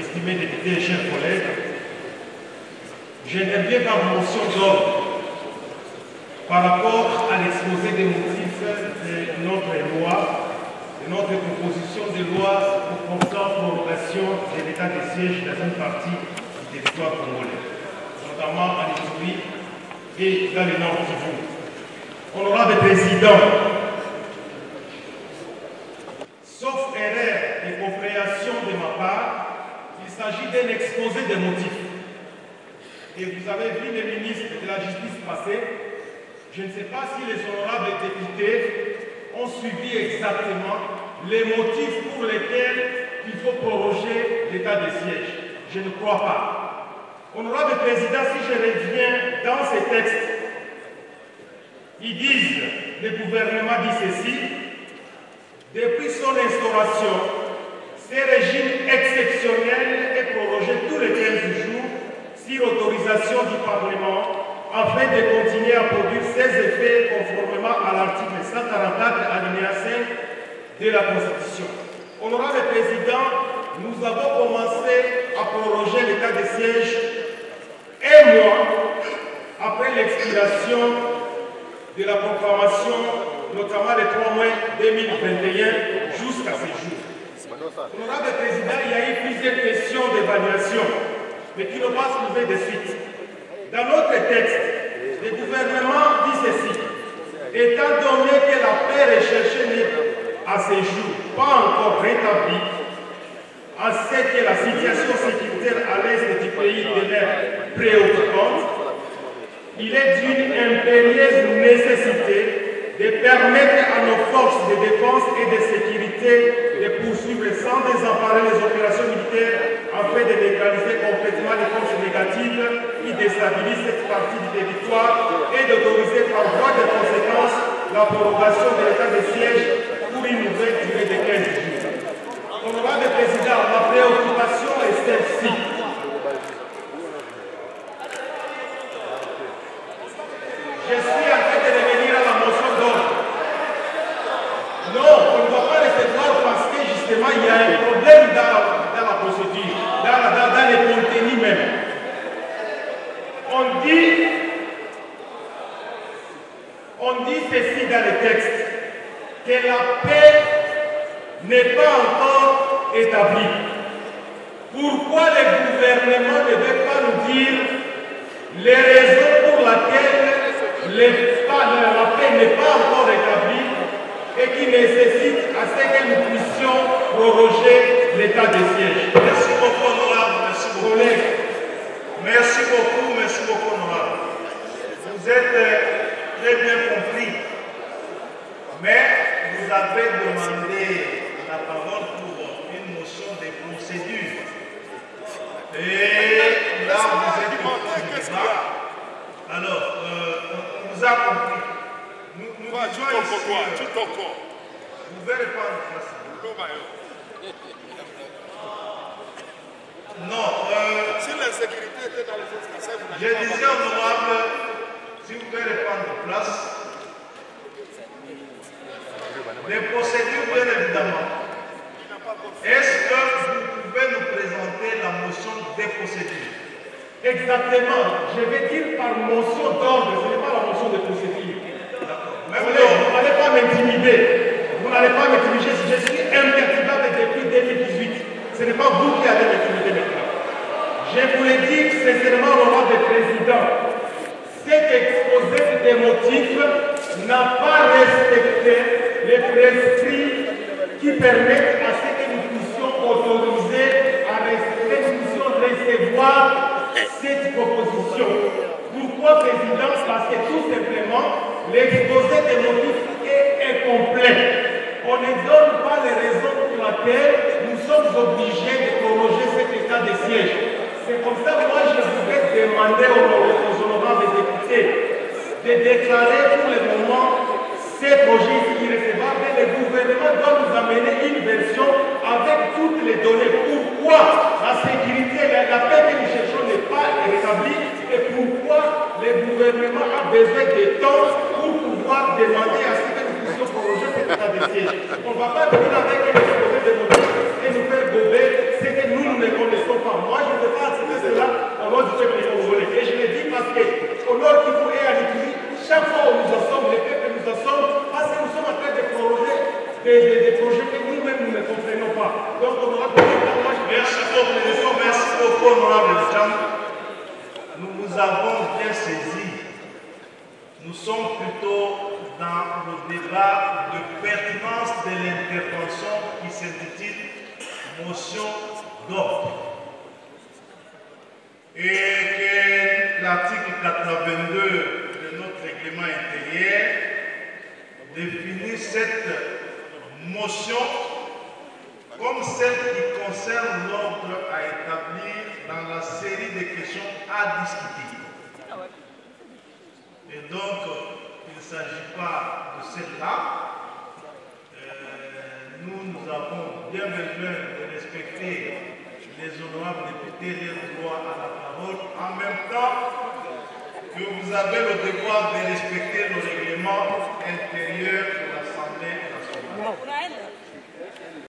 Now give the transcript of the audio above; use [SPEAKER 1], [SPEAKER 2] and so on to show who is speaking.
[SPEAKER 1] estimés députés et chers collègues, j'interviens par motion d'ordre par rapport à l'exposé des motifs de notre loi, de notre proposition de loi portant prorogation de l'état de siège dans une partie du territoire congolais, notamment en Ituri et dans le Nord Kivu. Honorable Président, sauf erreur de compréhension de ma part, il s'agit d'un exposé des motifs. Et vous avez vu les ministres de la Justice passer. Je ne sais pas si les honorables députés ont suivi exactement les motifs pour lesquels il faut proroger l'état de siège. Je ne crois pas. Honorable Président, si je reviens dans ces textes, ils disent, le gouvernement dit ceci, depuis son instauration, ces régimes exceptionnels est prorogé tous les 15 jours sur autorisation du Parlement afin de continuer à produire ses effets conformément à l'article 144 alinéa 5 de la Constitution. Honorable Président, nous avons commencé à proroger l'état de siège un mois après l'expiration de la proclamation, notamment le 3 mai 2021 jusqu'à ce jour. Honorable Président, il y a eu plusieurs questions d'évaluation, mais qui n'ont pas soulevé de suite. Dans notre texte, le gouvernement dit ceci. Étant donné que la paix recherchée n'est à ce jour pas encore rétablie, à ce que la situation sécuritaire à l'est du pays demeure préoccupante, il est d'une impérieuse nécessité de permettre à nos forces de défense et de sécurité de poursuivre sans désemparer les opérations militaires afin de neutraliser complètement les forces négatives qui déstabilisent cette partie du territoire et d'autoriser par voie de conséquence la prorogation de l'état de siège pour une nouvelle durée de 15 jours. Honorable Président, ma préoccupation est celle-ci. Je suis en train de revenir à la motion d'ordre. Non, on ne doit pas recevoir parce que justement il y a un problème dans la procédure, dans les contenus même. On dit ceci dans le texte, que la paix n'est pas encore établie. Pourquoi le gouvernement ne veut pas nous dire les raisons pour lesquelles la paix n'est pas encore établie et qui nécessite à ce que nous puissions proroger l'état de siège?
[SPEAKER 2] Merci beaucoup, honorable. Merci beaucoup.
[SPEAKER 1] Collègues.
[SPEAKER 2] Merci beaucoup, honorable. Vous êtes très bien compris. Mais vous avez demandé la parole pour une motion de procédure. Et là, vous êtes compris. Alors, on vous a compris. Nous
[SPEAKER 3] tu t'en
[SPEAKER 2] vous verrez pas en face. Non,
[SPEAKER 3] si l'insécurité était dans les autres Français,
[SPEAKER 2] je disais honorable, si vous pouvez prendre place, les procédures, bien évidemment. Est-ce que vous pouvez nous présenter la motion des procédures?
[SPEAKER 1] Exactement. Je vais dire par motion d'ordre, ce n'est pas la motion de procédure. Vous n'allez pas m'intimider. Vous n'allez pas m'intimider. Je suis imperturbable depuis 2018. Ce n'est pas vous qui allez m'intimider maintenant. Je voulais dire sincèrement, honorable Président, cet exposé des motifs n'a pas respecté les prescrits qui permettent à ce que nous puissions autoriser à recevoir cette proposition. Pourquoi, Président? Parce que tout simplement, l'exposé des motifs est incomplet. On ne donne pas les raisons pour lesquelles nous sommes obligés de proroger cet état de siège. C'est comme ça que moi je voudrais demander aux honorables députés de déclarer pour le moment ces projets irrécevables. Le gouvernement doit nous amener une version avec toutes les données. Pourquoi la sécurité, la paix que nous cherchons n'est pas rétablie et pourquoi le gouvernement a besoin de temps pour pouvoir demander à ce que nous puissions proroger cet état de siège. On ne va pas venir avec un exposé de motifs et nous faire gober ce que nous ne connaissons
[SPEAKER 2] honorable Jean, nous vous avons bien saisi. Nous sommes plutôt dans le débat de pertinence de l'intervention qui s'intitule motion d'ordre. Et que l'article 82 de notre règlement intérieur définit cette motion comme celle qui concerne l'ordre à établir dans la série de questions à discuter. Et donc, il ne s'agit pas de celle-là. Nous avons bien besoin de respecter les honorables députés, les droits à la parole, en même temps que vous avez le devoir de respecter le règlement intérieur de l'Assemblée nationale.